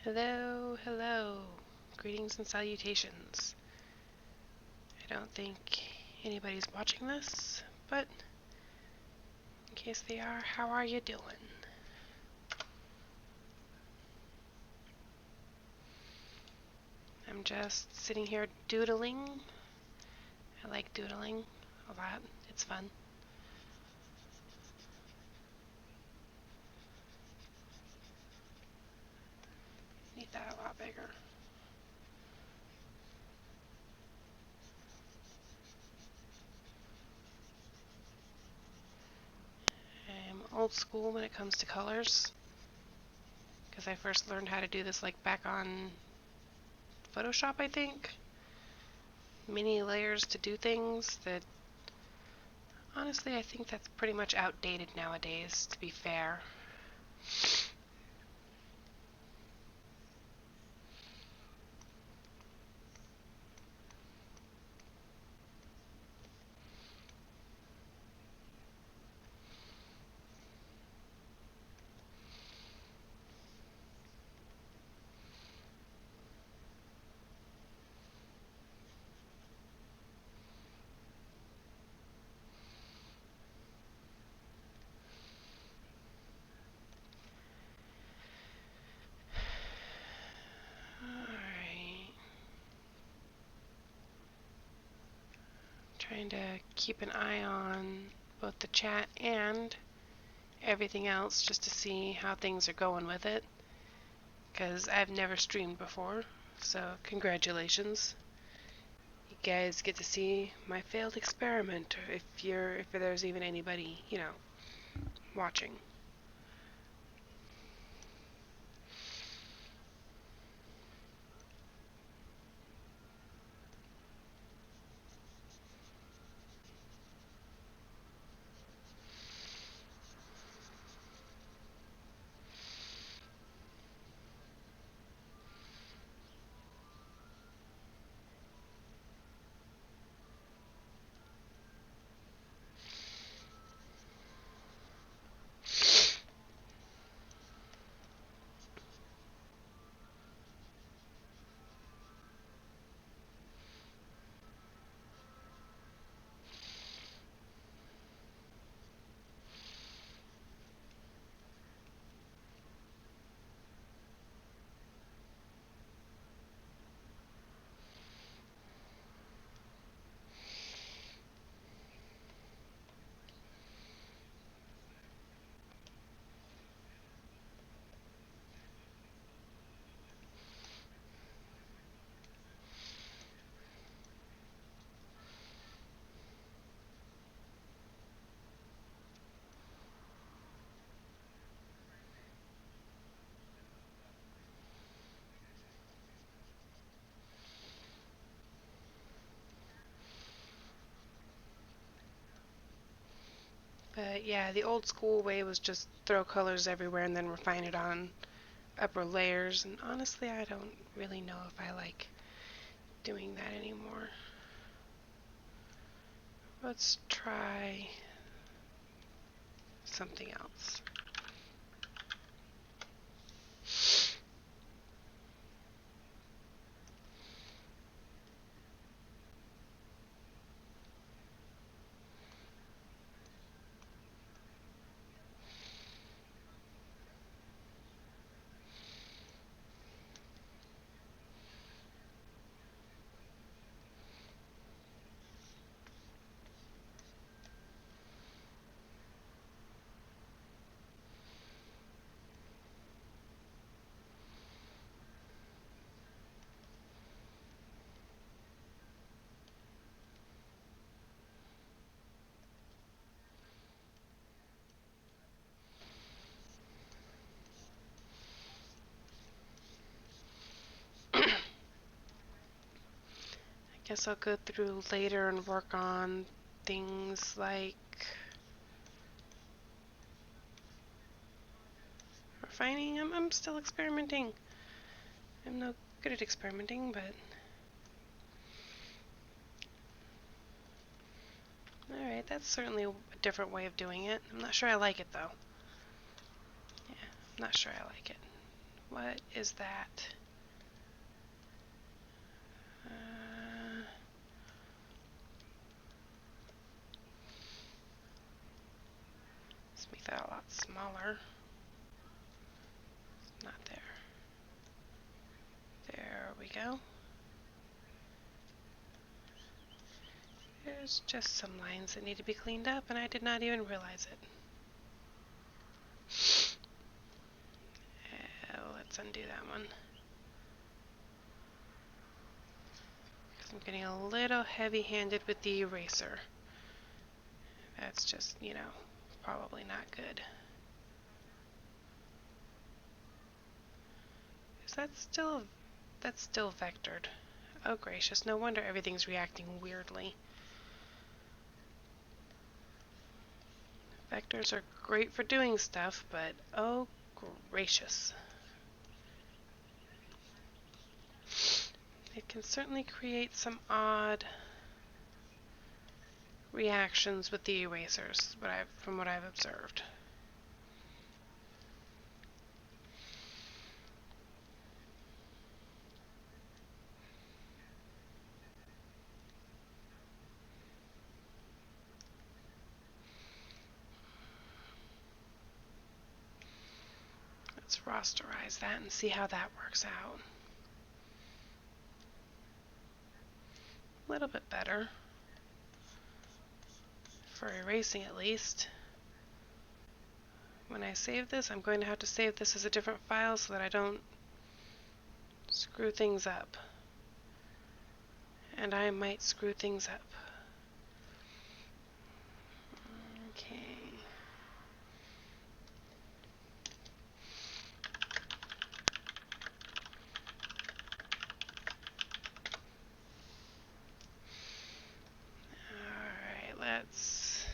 Hello, hello. Greetings and salutations. I don't think anybody's watching this, but in case they are, how are you doing? I'm just sitting here doodling. I like doodling a lot. It's fun. Need that a lot bigger. I'm old school when it comes to colors, because I first learned how to do this like back on Photoshop, I think. Many layers to do things that honestly I think that's pretty much outdated nowadays, to be fair. Alright. Trying to keep an eye on both the chat and everything else just to see how things are going with it, because I've never streamed before, so congratulations. You guys get to see my failed experiment, if there's even anybody, watching. But yeah, the old school way was just throw colors everywhere and then refine it on upper layers, and honestly I don't really know if I like doing that anymore. Let's try something else. Guess I'll go through later and work on things like refining. I'm still experimenting. I'm no good at experimenting, but alright, that's certainly a different way of doing it. I'm not sure I like it though. Yeah, I'm not sure I like it. What is that? Let's make that a lot smaller. Not there. There we go. There's just some lines that need to be cleaned up, and I did not even realize it. Let's undo that one. I'm getting a little heavy-handed with the eraser. That's just, you know, probably not good. Is that's still vectored? Oh gracious, no wonder everything's reacting weirdly. Vectors are great for doing stuff, but oh gracious. It can certainly create some odd reactions with the erasers, from what I've observed. Let's rasterize that and see how that works out. A little bit better. For erasing at least. When I save this, I'm going to have to save this as a different file so that I don't screw things up. And I might screw things up. Okay. Alright, let's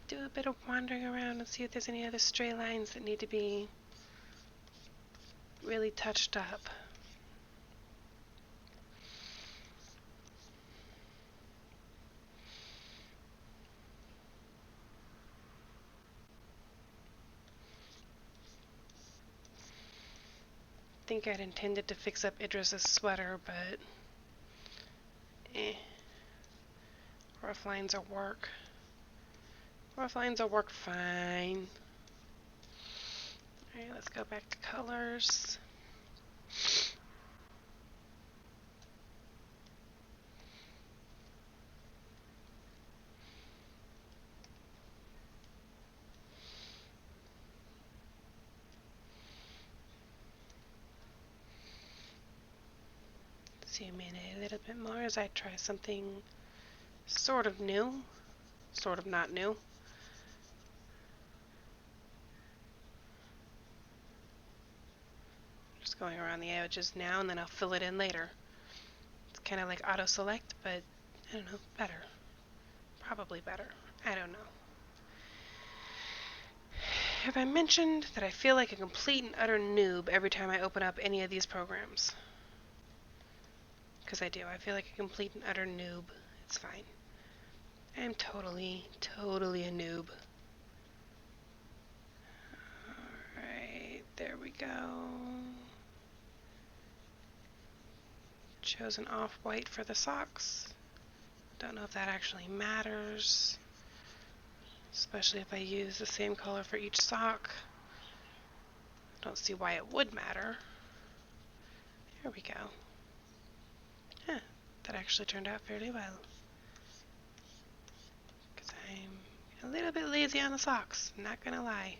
do a bit of wandering around and see if there's any other stray lines that need to be really touched up. I think I'd intended to fix up Idris's sweater, but rough lines will work. Rough lines will work fine. Alright, let's go back to colors. Zoom in a little bit more as I try something sort of new, sort of not new. Just going around the edges now, and then I'll fill it in later. It's kind of like auto select, but I don't know, better. Probably better. I don't know. Have I mentioned that I feel like a complete and utter noob every time I open up any of these programs? Because I do. I feel like a complete and utter noob. It's fine. I am totally a noob. Alright, there we go. Chosen off-white for the socks. Don't know if that actually matters. Especially if I use the same color for each sock. Don't see why it would matter. There we go. Huh, that actually turned out fairly well. Because I'm a little bit lazy on the socks, not gonna lie.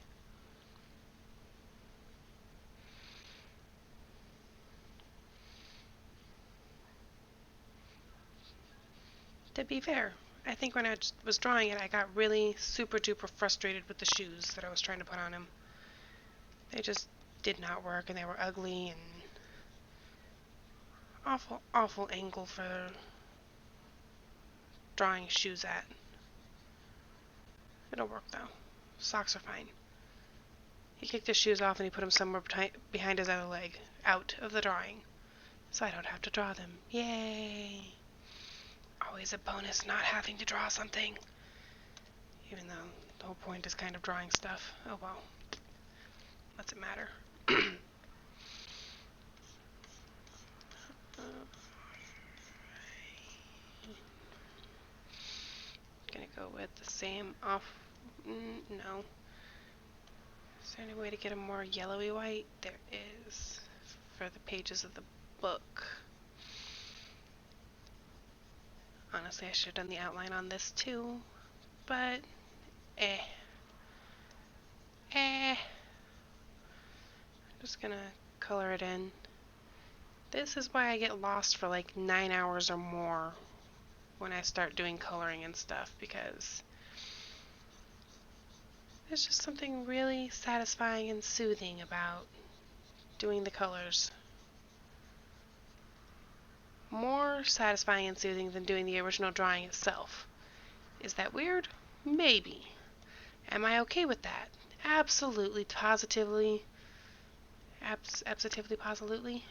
To be fair, I think when I was drawing it, I got really super duper frustrated with the shoes that I was trying to put on him. They just did not work, and they were ugly, and awful angle for drawing shoes at. It'll work though. Socks are fine. He kicked his shoes off and he put them somewhere behind his other leg, out of the drawing, so I don't have to draw them. Yay! Always a bonus not having to draw something, even though the whole point is kind of drawing stuff. Oh well. What's it matter? Gonna go with the same off. No. Is there any way to get a more yellowy white? There is. For the pages of the book. Honestly, I should have done the outline on this too, but eh. I'm just gonna color it in. This is why I get lost for like 9 hours or more when I start doing coloring and stuff, because there's just something really satisfying and soothing about doing the colors. More satisfying and soothing than doing the original drawing itself. Is that weird? Maybe. Am I okay with that? Absolutely, positively. Absolutely, positively.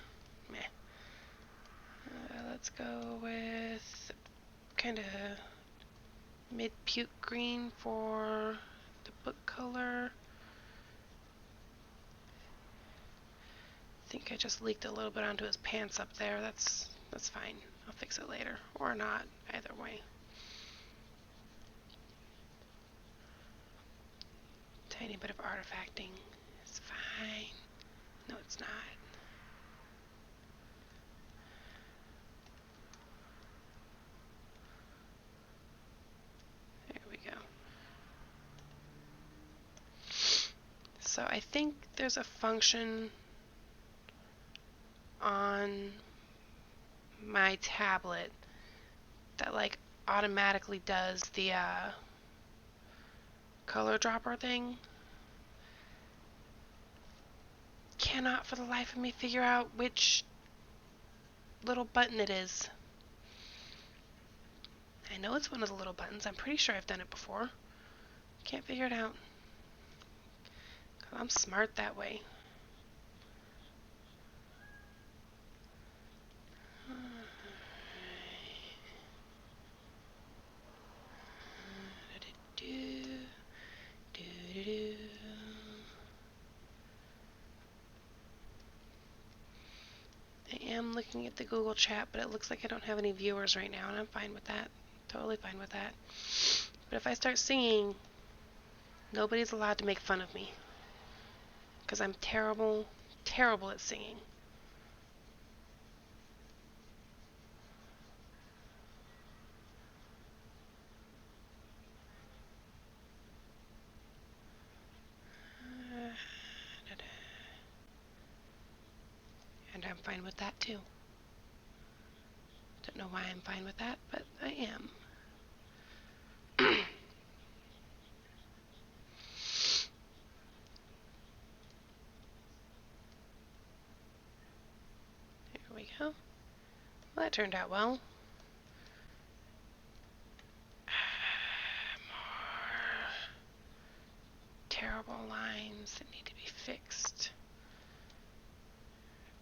Meh. Let's go with kind of mid-puke green for the book color. I think I just leaked a little bit onto his pants up there. That's fine. I'll fix it later. Or not. Either way. Tiny bit of artifacting. It's fine. No, it's not. There we go. So I think there's a function on my tablet that like automatically does the color dropper thing. Cannot for the life of me figure out which little button it is. I know it's one of the little buttons. I'm pretty sure I've done it before. Can't figure it out. 'Cause I'm smart that way. I am looking at the Google chat, but it looks like I don't have any viewers right now, and I'm fine with that. Totally fine with that. But if I start singing, nobody's allowed to make fun of me. Because I'm terrible, terrible at singing. And I'm fine with that too. Don't know why I'm fine with that, but I am. There we go. Well, that turned out well. More terrible lines that need to be fixed.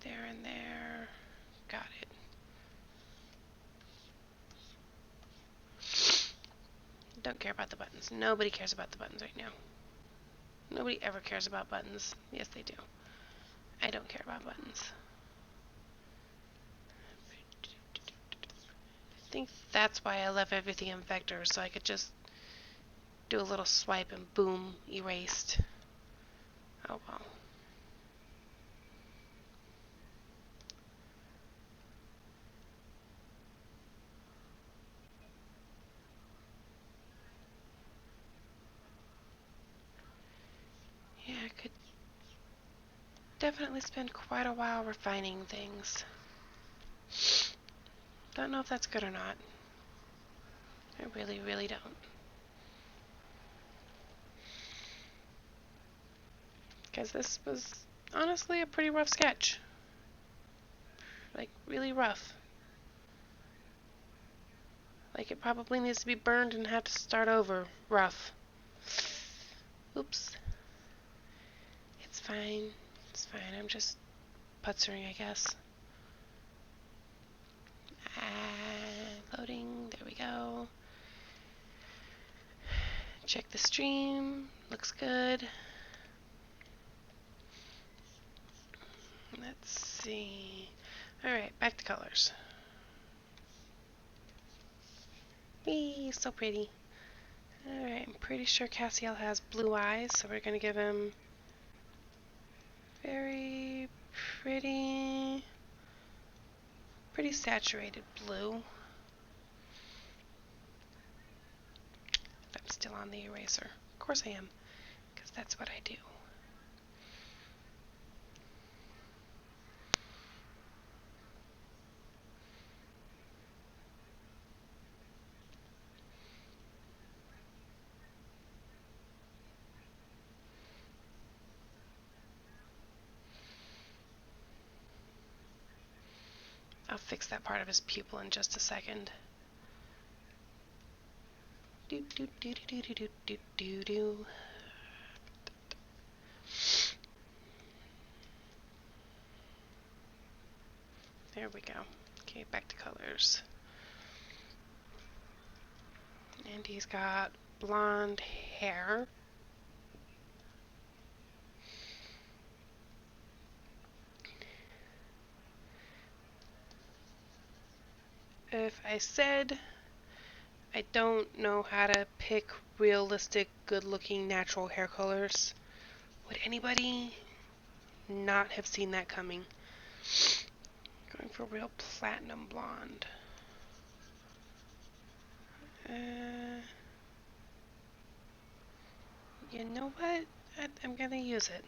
There and there. Got it. Don't care about the buttons. Nobody cares about the buttons right now. Nobody ever cares about buttons. Yes, they do. I don't care about buttons. I think that's why I left everything in vectors, so I could just do a little swipe and boom, erased. Oh well. Yeah, I could definitely spend quite a while refining things. Don't know if that's good or not. I really, really don't. Because this was honestly a pretty rough sketch. Like, really rough. Like, it probably needs to be burned and have to start over. Rough. Oops. It's fine. It's fine. I'm just putzering, I guess. Loading. There we go. Check the stream. Looks good. Let's see. Alright, back to colors. Whee, so pretty. Alright, I'm pretty sure Cassiel has blue eyes, so we're going to give him very pretty saturated blue. I'm still on the eraser. Of course I am, because that's what I do. I'll fix that part of his pupil in just a second. Do do do do do do do do do. There we go. Okay, back to colors. And he's got blonde hair. If I said I don't know how to pick realistic, good-looking, natural hair colors, would anybody not have seen that coming? Going for real platinum blonde. You know what? I'm gonna use it.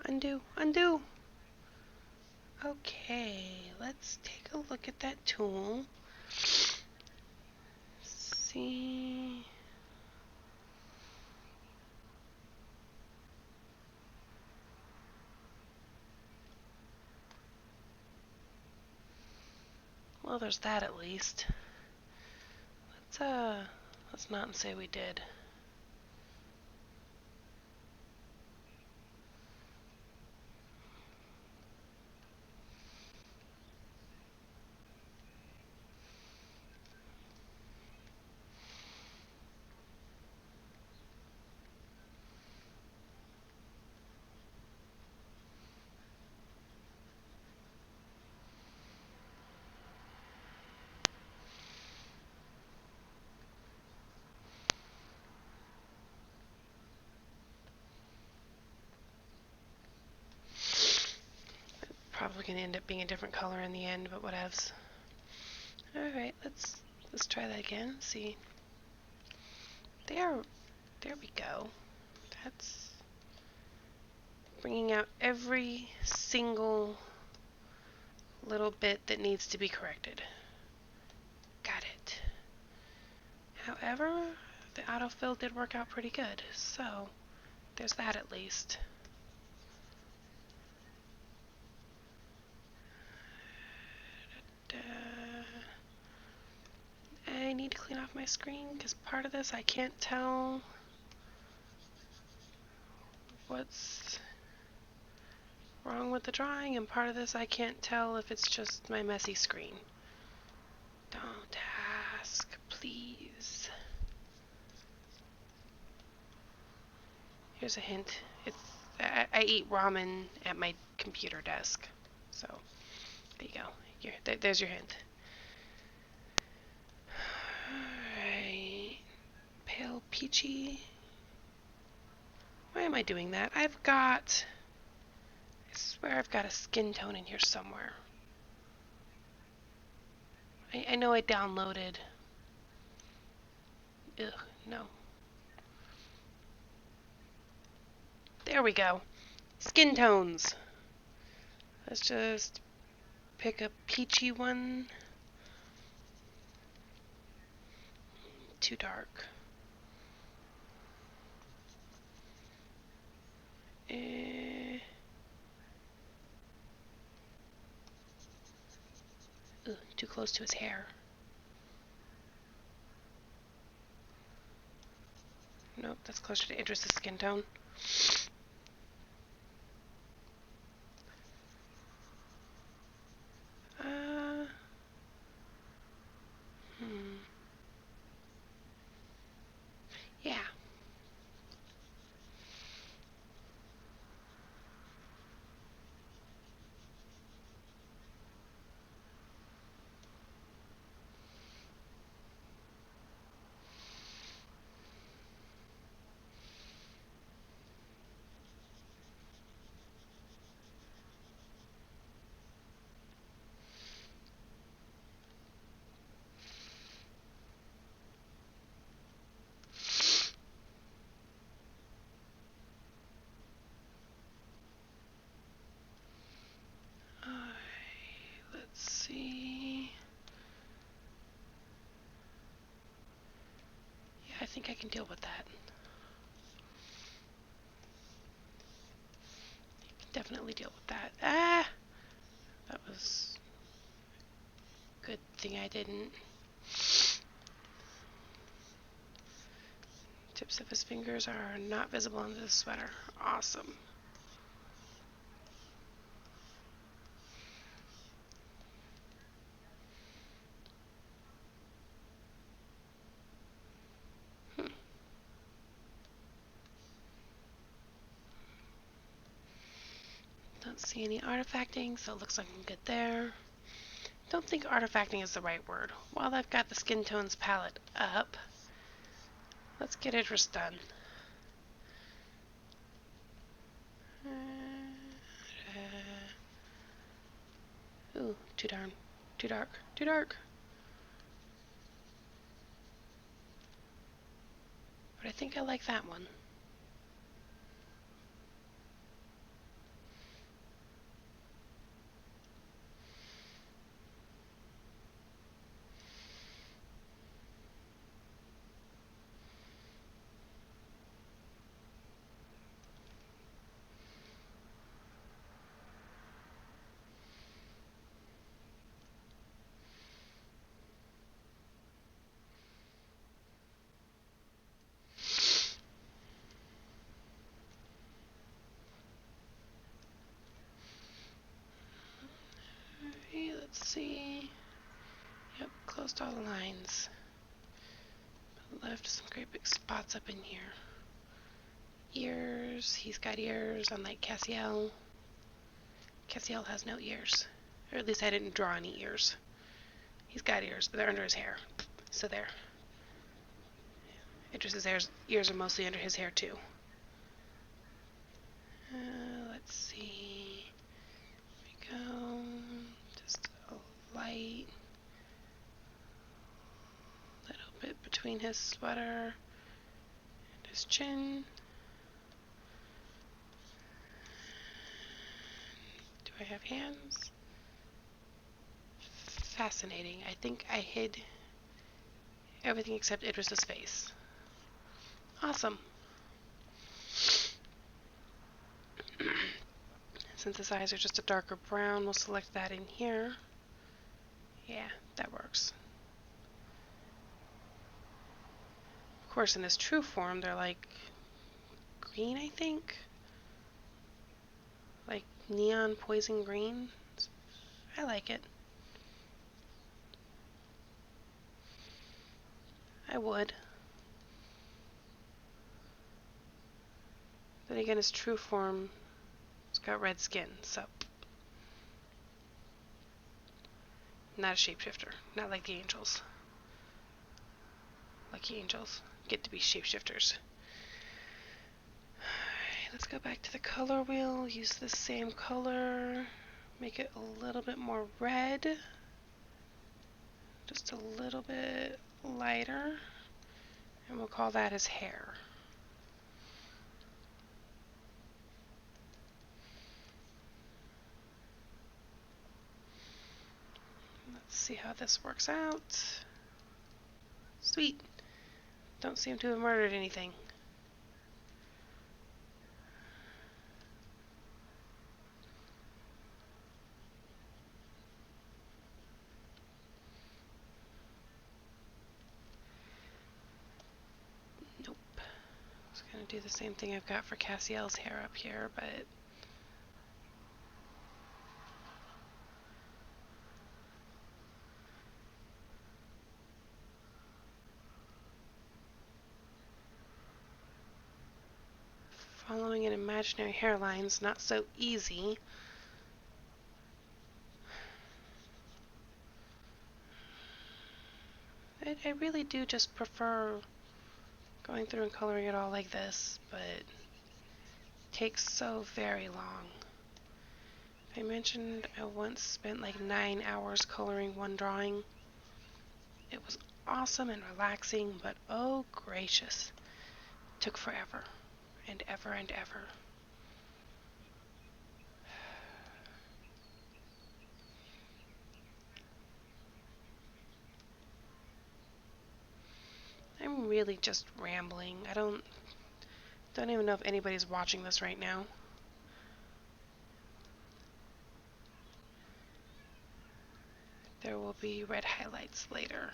Undo, undo. Okay, let's take a look at that tool. See. Well, there's that at least. Let's not say we did. Probably gonna end up being a different color in the end, but whatevs. Alright, let's try that again. See. There we go. That's bringing out every single little bit that needs to be corrected. Got it. However, the autofill did work out pretty good, so there's that at least. I need to clean off my screen because part of this I can't tell what's wrong with the drawing, and part of this I can't tell if it's just my messy screen. Don't ask, please. Here's a hint. I eat ramen at my computer desk, so there you go. There's your hint. Alright. Pale peachy. Why am I doing that? I swear I've got a skin tone in here somewhere. I know I downloaded. Ugh, no. There we go. Skin tones. Let's just pick a peachy one. Too dark. Ugh, too close to his hair. Nope, that's closer to Idris' skin tone. can deal with that. Definitely deal with that. Ah! That was a good thing I didn't. Tips of his fingers are not visible under the sweater. Awesome. Don't see any artifacting, so it looks like I'm good there. Don't think artifacting is the right word. While I've got the skin tones palette up, let's get Idris done. Ooh, too dark. Too dark. But I think I like that one. Okay, let's see. Yep, closed all the lines. Left some great big spots up in here. Ears. He's got ears, unlike Cassiel. Cassiel has no ears. Or at least I didn't draw any ears. He's got ears, but they're under his hair. So there. Idris's ears are mostly under his hair too. Let's see. Here we go. Just a light little bit between his sweater and his chin. Do I have hands? Fascinating. I think I hid everything except Idris's face. Awesome. Since his eyes are just a darker brown, we'll select that in here. Yeah, that works. Of course, in his true form, they're like green, I think. Like neon poison green. I like it. I would. Then again, his true form, it's got red skin, so. Not a shapeshifter. Not like the angels. Lucky angels get to be shapeshifters. Alright, let's go back to the color wheel. Use the same color. Make it a little bit more red. Just a little bit lighter. And we'll call that his hair. Let's see how this works out. Sweet. Don't seem to have murdered anything. Nope. I was going to do the same thing I've got for Cassiel's hair up here, but following an imaginary hairline's not so easy. I really do just prefer going through and coloring it all like this, but it takes so very long. I mentioned I once spent like 9 hours coloring one drawing. It was awesome and relaxing, but oh gracious, it took forever and ever and ever. I'm really just rambling. I don't even know if anybody's watching this right now. There will be red highlights later.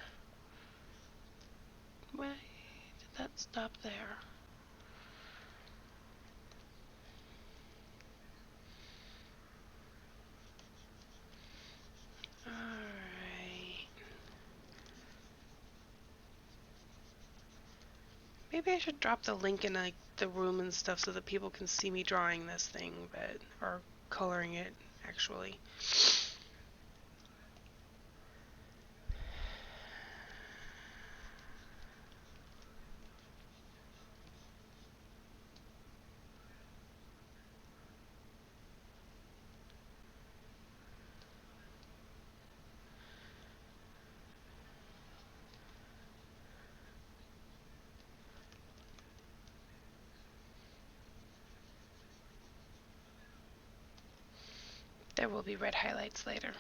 Why did that stop there? Alright. Maybe I should drop the link in like the room and stuff so that people can see me drawing this thing, or coloring it actually. There will be red highlights later.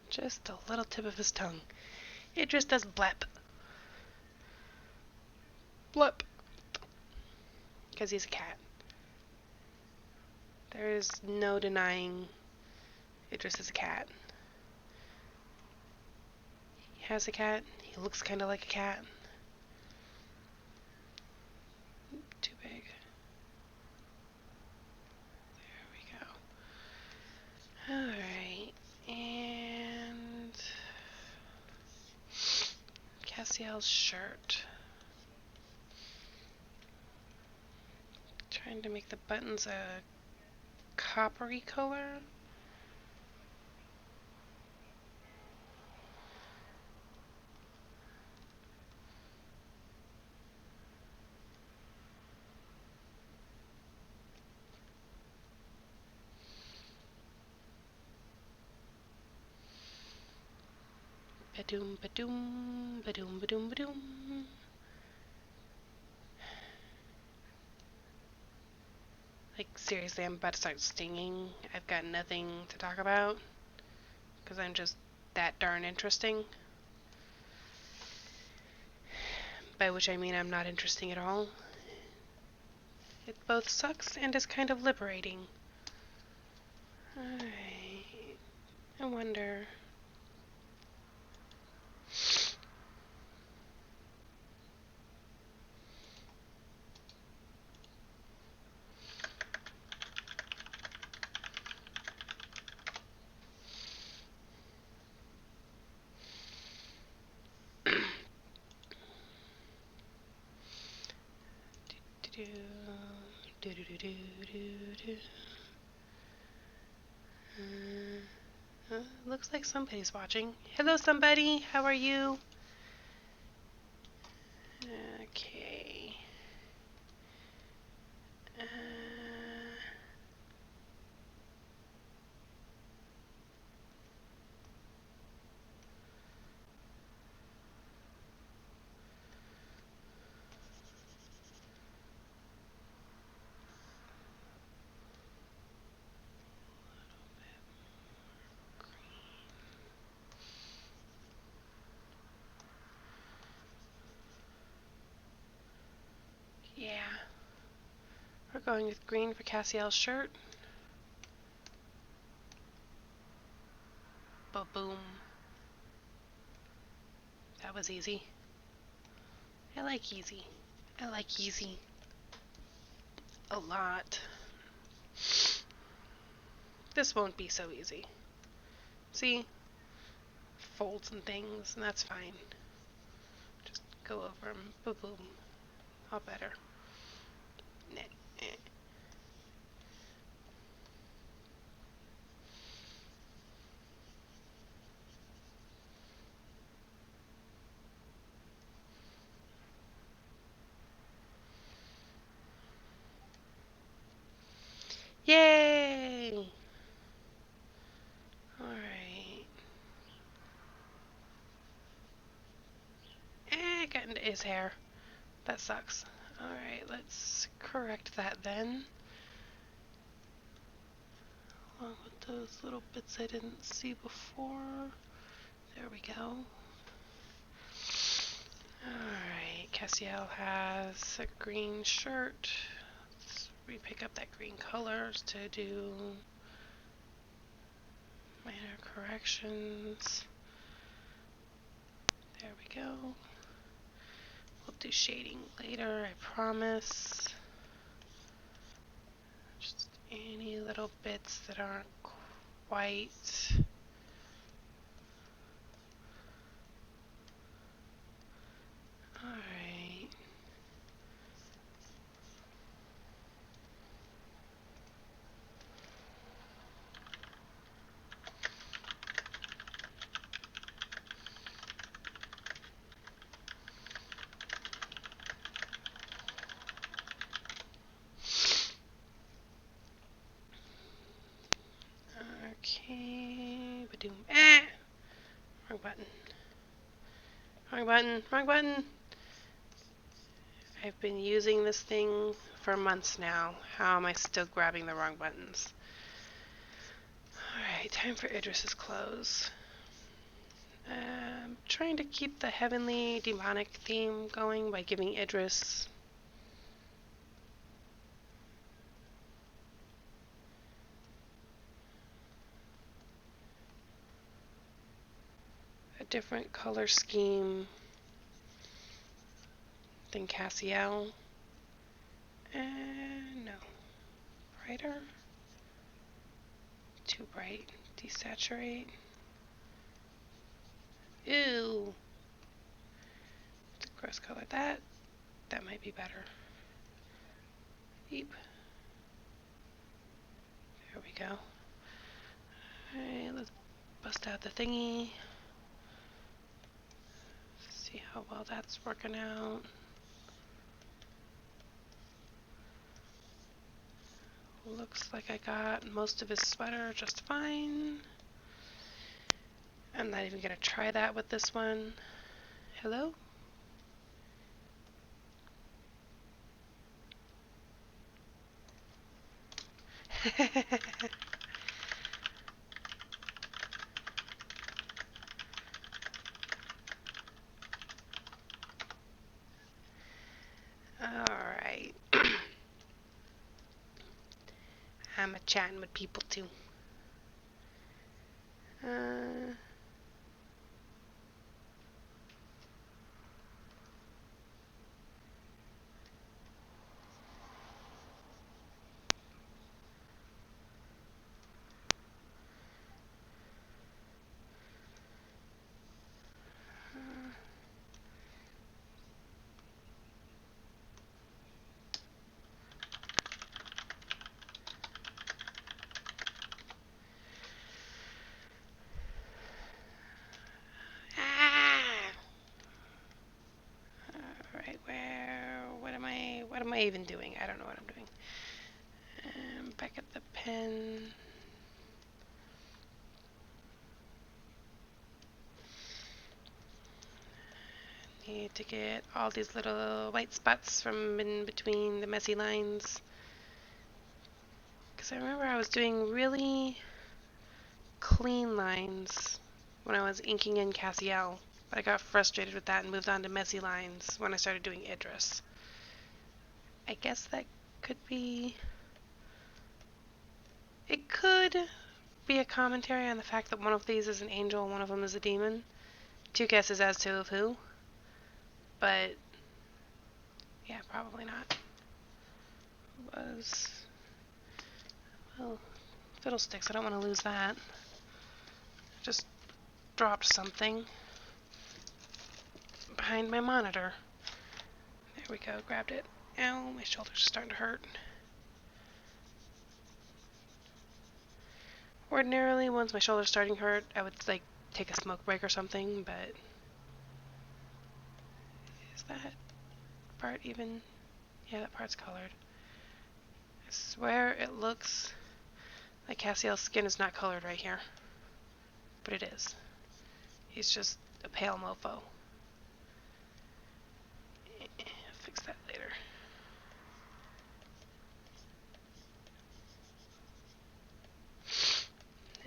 Just a little tip of his tongue. It just does blep. Blep. Because he's a cat. There is no denying Idris is a cat. He has a cat. He looks kind of like a cat. Too big. There we go. Alright. And Cassiel's shirt. Trying to make the buttons a coppery color. Ba-doom, ba-doom, ba-doom, ba-doom, ba-doom. Like, seriously, I'm about to start stinging. I've got nothing to talk about. Because I'm just that darn interesting. By which I mean I'm not interesting at all. It both sucks and is kind of liberating. Alright. I wonder... Looks like somebody's watching. Hello, somebody. How are you? Okay. Yeah. We're going with green for Cassiel's shirt. Ba-boom. That was easy. I like easy. I like easy. A lot. This won't be so easy. See? Folds and things, and that's fine. Just go over them. Ba-boom. All better. his hair. That sucks. Alright, let's correct that then. Along with those little bits I didn't see before. There we go. Alright, Cassiel has a green shirt. Let's re-pick up that green color to do minor corrections. There we go. We'll do shading later, I promise. Just any little bits that aren't quite. Alright. Okay, ba-doom. Wrong button. Wrong button. Wrong button. I've been using this thing for months now. How am I still grabbing the wrong buttons? Alright, time for Idris's clothes. I'm trying to keep the heavenly demonic theme going by giving Idris a different color scheme than Cassiel. No. Brighter? Too bright. Desaturate. Ew. It's a gross color. That might be better. Beep. There we go. Alright, let's bust out the thingy. See how well that's working out. Looks like I got most of his sweater just fine. I'm not even going to try that with this one. Hello? Alright. I'm chatting with people too. Alright, what am I even doing? I don't know what I'm doing. Back at the pen. Need to get all these little white spots from in between the messy lines. Because I remember I was doing really clean lines when I was inking in Cassiel. But I got frustrated with that and moved on to messy lines when I started doing Idris. I guess that could be... It could be a commentary on the fact that one of these is an angel and one of them is a demon. Two guesses as to of who. But, yeah, probably not. Well, fiddlesticks, I don't want to lose that. Just dropped something behind my monitor. There we go, grabbed it. Ow, my shoulders are starting to hurt. Ordinarily, once my shoulder's starting to hurt, I would, like, take a smoke break or something, but... Is that part even... Yeah, that part's colored. I swear it looks like Cassiel's skin is not colored right here. But it is. He's just a pale mofo. fix that later.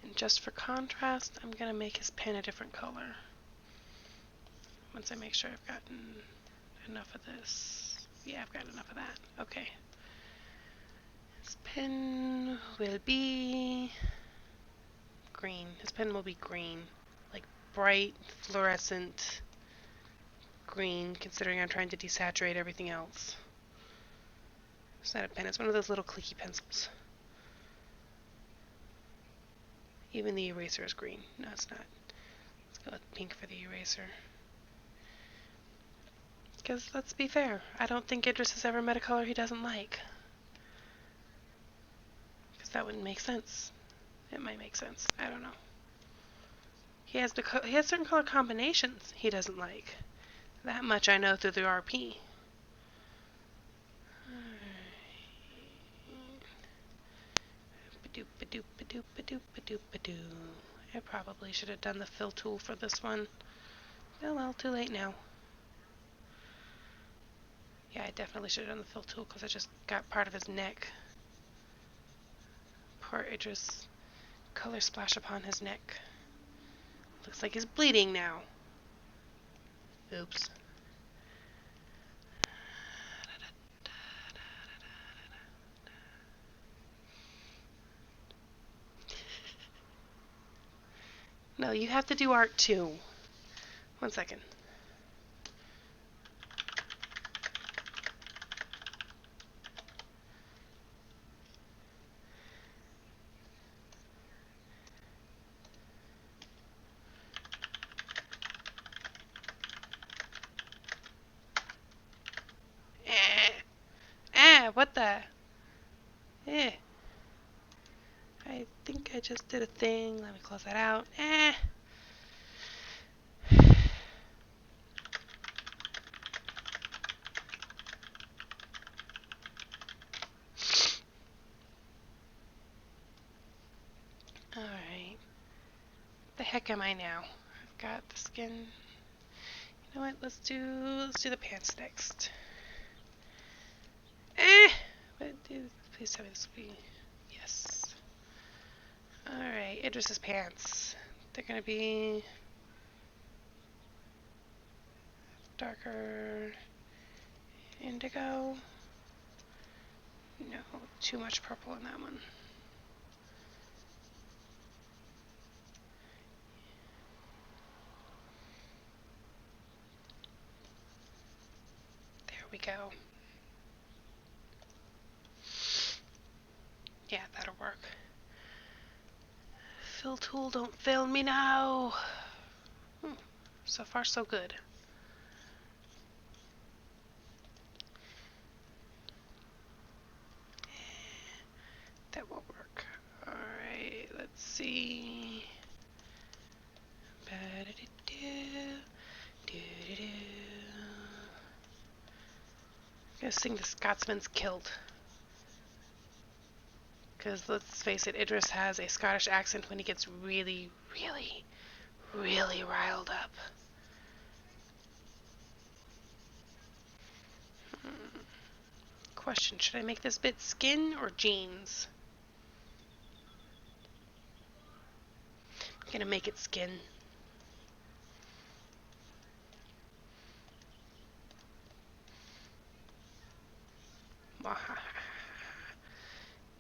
And just for contrast, I'm going to make his pen a different color. Once I make sure I've gotten enough of this. Yeah, I've got enough of that. Okay. His pen will be green. His pen will be green. Like bright, fluorescent green, considering I'm trying to desaturate everything else. It's not a pen, it's one of those little clicky pencils. Even the eraser is green. No, it's not. Let's go with pink for the eraser. Because, let's be fair, I don't think Idris has ever met a color he doesn't like. Because that wouldn't make sense. It might make sense. I don't know. He has certain color combinations he doesn't like. That much I know through the RP. I probably should have done the fill tool for this one. Oh well, too late now. Yeah, I definitely should have done the fill tool because I just got part of his neck. Poor Idris. Color splash upon his neck. Looks like he's bleeding now. Oops. No, you have to do art too. 1 second. What the? I think I just did a thing. Let me close that out. Alright. The heck am I now? I've got the skin. You know what? Let's do the pants next. Please tell me this will be yes. Alright, Idris's pants. They're gonna be darker indigo. No, too much purple in that one. There we go. Yeah, that'll work. Fill tool, don't fail me now. So far, so good. That won't work. Alright, let's see. I'm gonna sing the Scotsman's Kilt. Because let's face it, Idris has a Scottish accent when he gets really, really, really riled up. Question, should I make this bit skin or jeans? I'm gonna make it skin.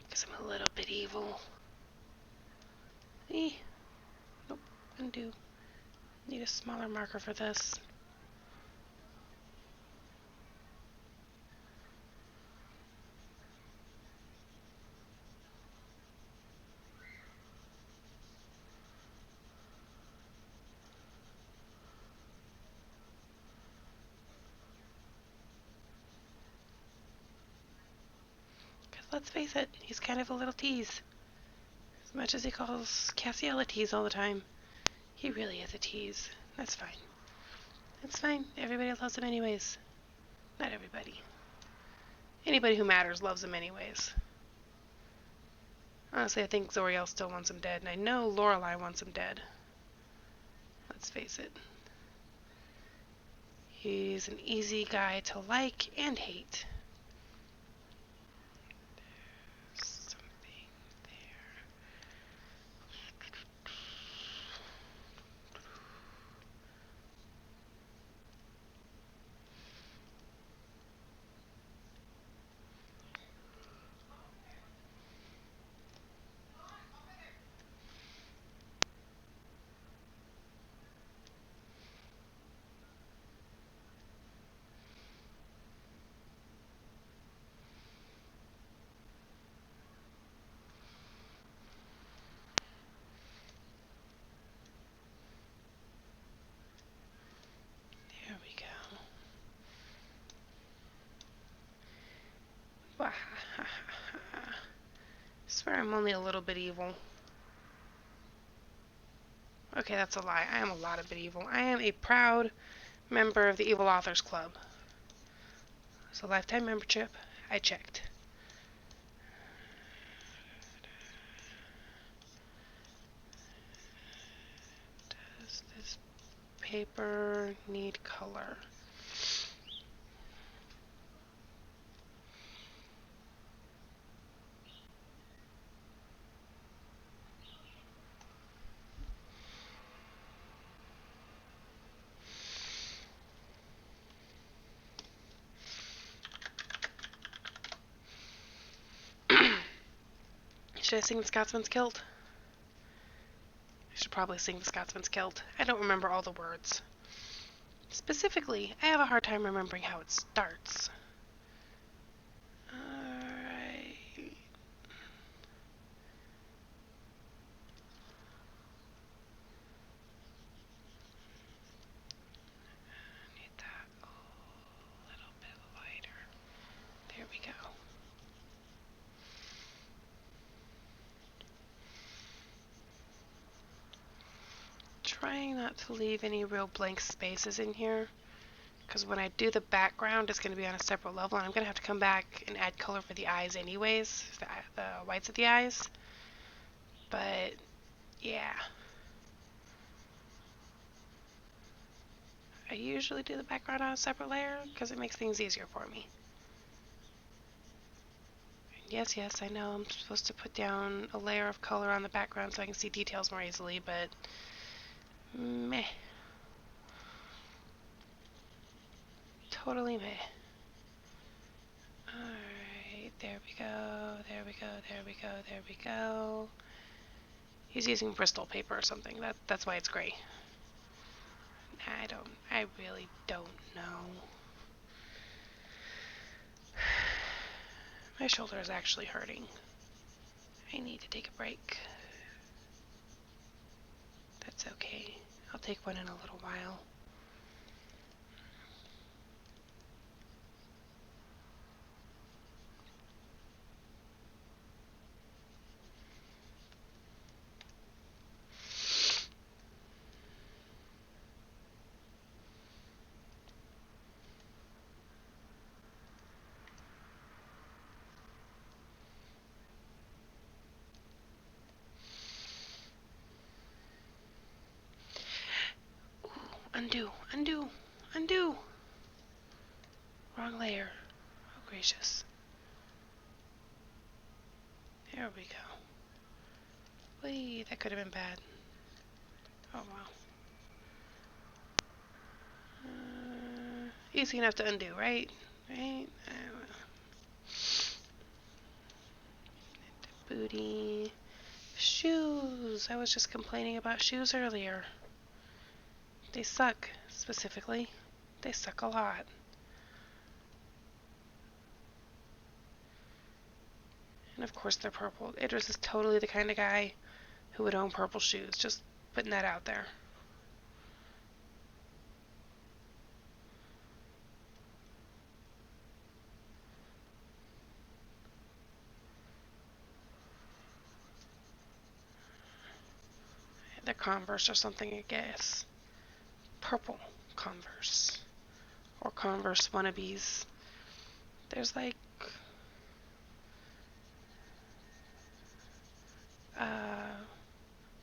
Because I'm a little bit evil. Nope, undo. Need a smaller marker for this. Let's face it, he's kind of a little tease. As much as he calls Cassiel a tease all the time, he really is a tease. That's fine. That's fine. Everybody loves him anyways. Not everybody. Anybody who matters loves him anyways. Honestly, I think Zoriel still wants him dead, and I know Lorelei wants him dead. Let's face it. He's an easy guy to like and hate. There's something there. There we go. I swear I'm only a little bit evil. Okay, that's a lie. I am a lot of bit evil. I am a proud member of the Evil Authors Club. It's a lifetime membership. I checked. Does this paper need color? Should I sing the Scotsman's Kilt? I should probably sing the Scotsman's Kilt. I don't remember all the words. Specifically, I have a hard time remembering how it starts. Alright. Need that a little bit lighter. There we go. Trying not to leave any real blank spaces in here, because when I do the background, it's going to be on a separate level, and I'm going to have to come back and add color for the eyes anyways, the whites of the eyes. But, yeah. I usually do the background on a separate layer, because it makes things easier for me. Yes, I know I'm supposed to put down a layer of color on the background so I can see details more easily, but meh. Totally meh. Alright, there we go, there we go, there we go, there we go. He's using Bristol paper or something. That's why it's gray. I really don't know. My shoulder is actually hurting. I need to take a break. That's okay. I'll take one in a little while. Undo, undo, undo. Wrong layer. Oh, gracious. There we go. Wait, that could have been bad. Oh, wow. Easy enough to undo, right? Right? Booty. Shoes. I was just complaining about shoes earlier. They suck, specifically. They suck a lot. And of course they're purple. Idris is totally the kind of guy who would own purple shoes. Just putting that out there. They're Converse or something, I guess. Purple Converse. Or Converse wannabes. There's like...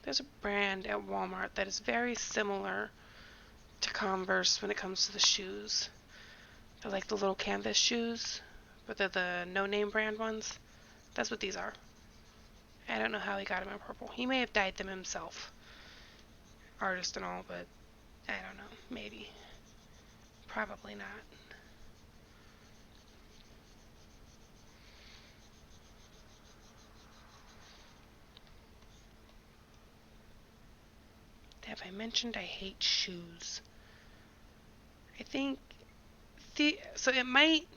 there's a brand at Walmart that is very similar to Converse when it comes to the shoes. They're like the little canvas shoes, but they're the no-name brand ones. That's what these are. I don't know how he got them in purple. He may have dyed them himself. Artist and all, but I don't know. Maybe. Probably not. Have I mentioned I hate shoes? I think so it might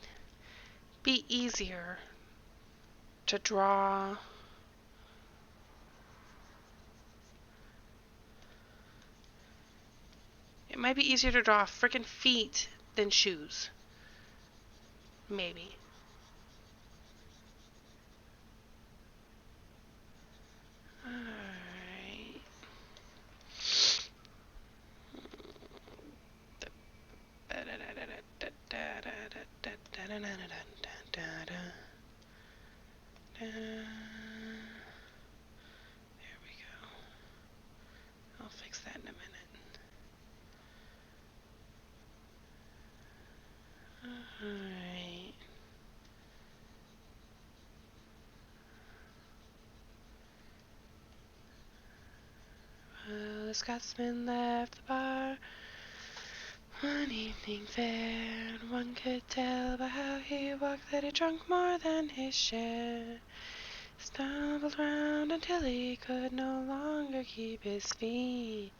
be easier to draw frickin' feet than shoes. Maybe. Alright. There we go. I'll fix that in a minute. Alright. Well, the Scotsman left the bar one evening fair, and one could tell by how he walked that he drunk more than his share. Stumbled round until he could no longer keep his feet.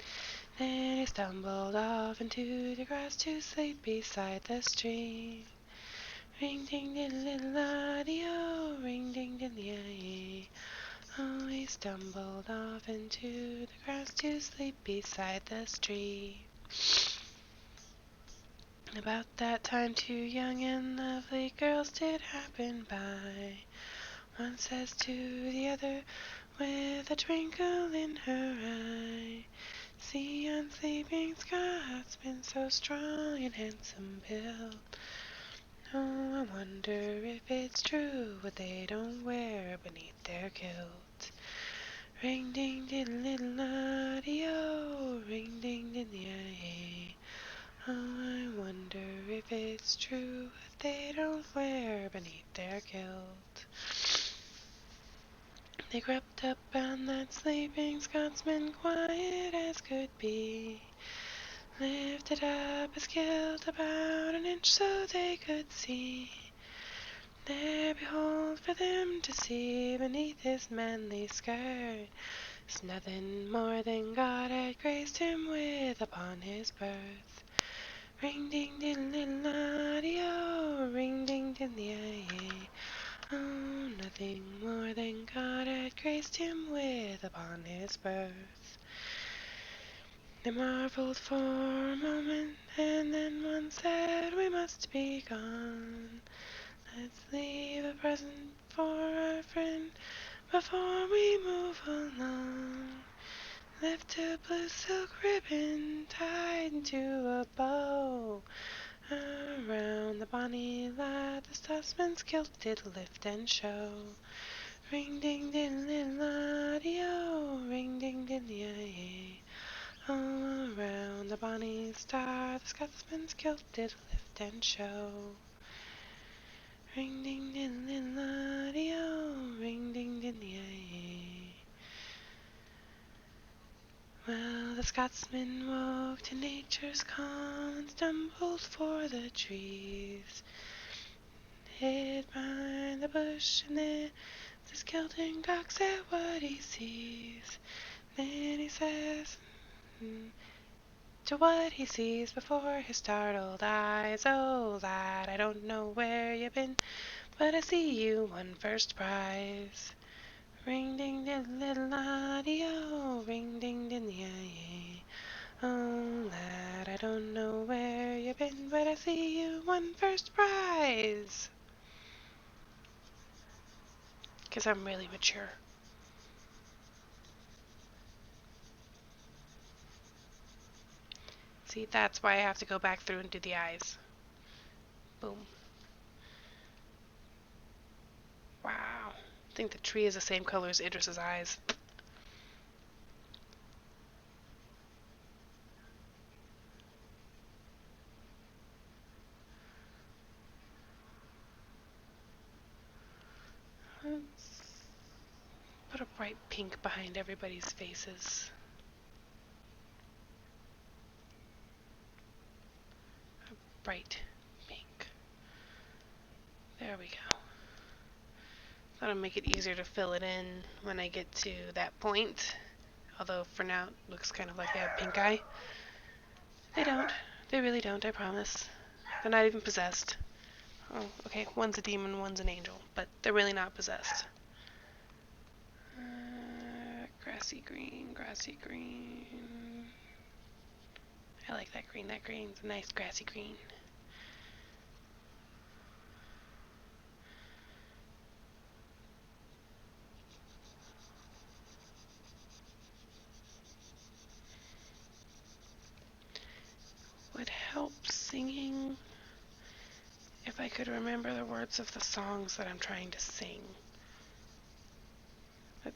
Then he stumbled off into the grass to sleep beside the stream. Ring ding diddle la-dee-o, ring ding diddle-yay. Oh, he stumbled off into the grass to sleep beside the stream. About that time 2 young and lovely girls did happen by. One says to the other with a twinkle in her eye, "See yon sleeping Scotsman, so strong and handsome built. Oh, I wonder if it's true what they don't wear beneath their kilt. Ring ding diddle diddle la-dee-o, ring ding diddle yay. Oh, I wonder if it's true what they don't wear beneath their kilt." They crept up on that sleeping Scotsman, quiet as could be, lifted up his kilt about an inch so they could see. There, behold, for them to see beneath his manly skirt, is nothing more than God had graced him with upon his birth. Ring ding diddle diddle la-dee-o, ring ding diddle yay. Oh, nothing more than God had graced him with upon his birth. They marveled for a moment, and then one said, "We must be gone. Let's leave a present for our friend before we move along." Lift a blue silk ribbon tied into a bow around the bonny lad the Scotsman's kilt did lift and show. Ring ding diddle diddle la-dee-o, ring ding diddle yay. Oh, around the bonny star the Scotsman's kilt did lift and show. Ring ding diddle diddle la-dee-o, ring ding diddle yay. Well, the Scotsman woke to nature's calm and stumbled for the trees, hid behind the bush, and then his kilting cocks at what he sees. Then he says to what he sees before his startled eyes, "Oh, lad, I don't know where you've been, but I see you won first prize. Ring ding diddle diddle la-dee-o, ring ding diddle yay. Oh, lad, I don't know where you've been, but I see you won first prize." 'Cause I'm really mature. See, that's why I have to go back through and do the eyes. Boom. Wow. I think the tree is the same color as Idris's eyes. bright pink behind everybody's faces. A bright pink. There we go. That'll make it easier to fill it in when I get to that point. Although for now it looks kind of like they have pink eye. They don't. They really don't, I promise. They're not even possessed. Oh, okay, one's a demon, one's an angel, but they're really not possessed. Grassy green, grassy green. I like that green. That green's a nice grassy green. Would help singing if I could remember the words of the songs that I'm trying to sing. That's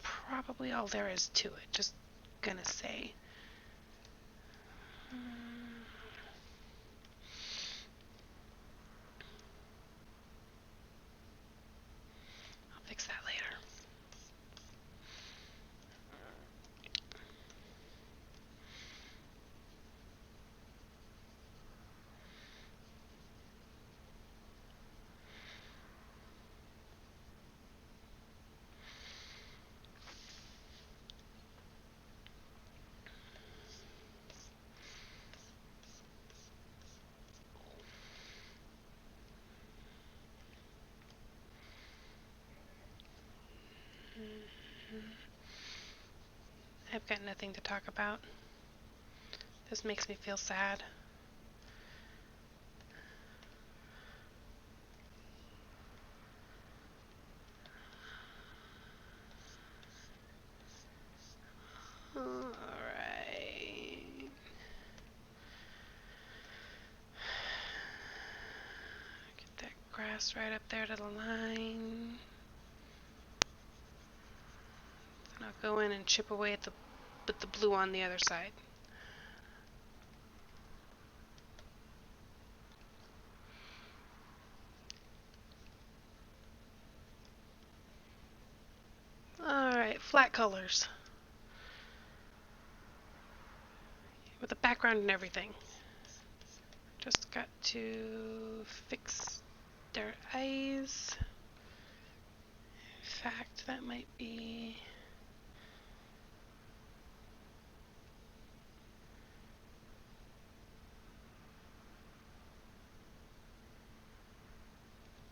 probably all there is to it. Just gonna say. I'll fix that later. I've got nothing to talk about. This makes me feel sad. Alright. Get that grass right up there to the line. And I'll go in and chip away at the blue on the other side. Alright, flat colors. With a background and everything. Just got to fix their eyes. In fact, that might be...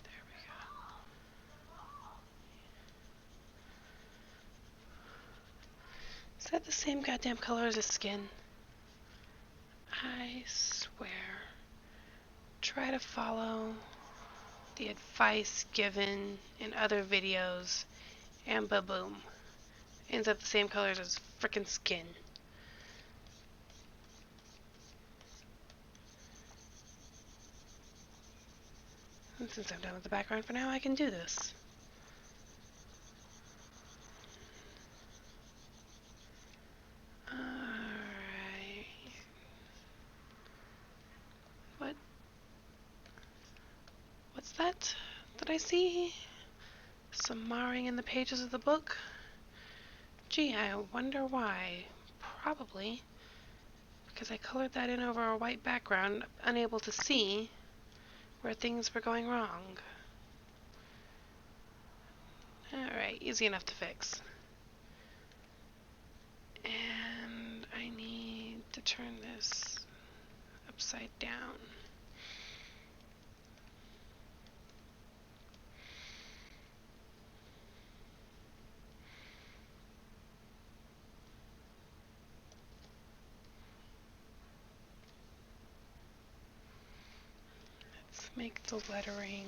There we go. Is that the same goddamn color as his skin? I swear. Try to follow the advice given in other videos, and ba-boom. Ends up the same colors as frickin' skin. And since I'm done with the background for now, I can do this. Alright. What's that I see? Some marring in the pages of the book? Gee, I wonder why. Probably because I colored that in over a white background, unable to see where things were going wrong. Alright, easy enough to fix. And I need to turn this upside down. Let's make the lettering...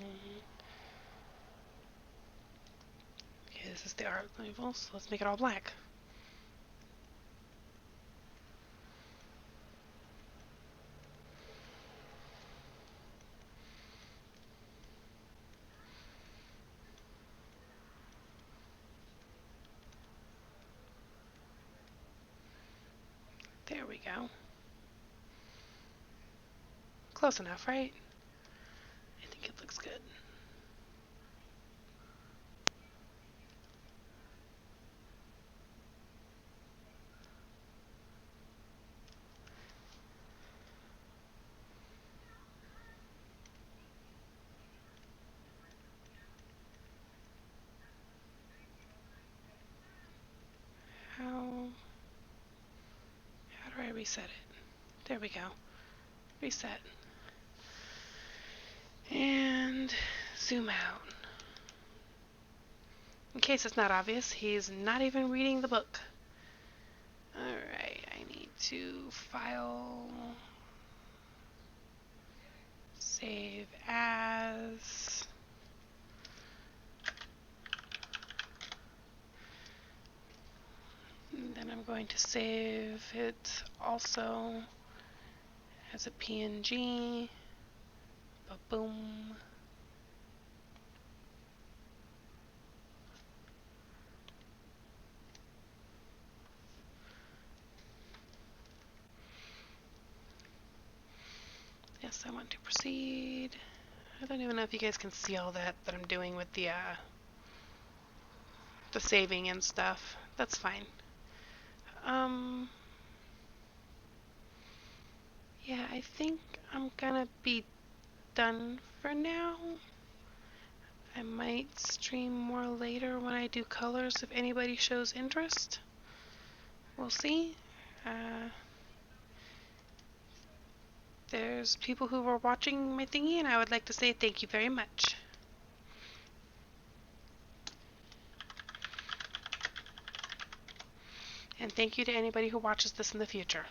Okay, this is the art label, so let's make it all black. There we go. Close enough, right? I think it looks good. reset it. There we go. Reset. And zoom out. In case it's not obvious, he's not even reading the book. Alright, I need to file, save as, and then I'm going to save it also as a PNG. Ba-boom. Yes, I want to proceed. I don't even know if you guys can see all that I'm doing with the saving and stuff. That's fine. Yeah, I think I'm gonna be done for now. I might stream more later when I do colors if anybody shows interest. We'll see. There's people who were watching my thingy, and I would like to say thank you very much. And thank you to anybody who watches this in the future.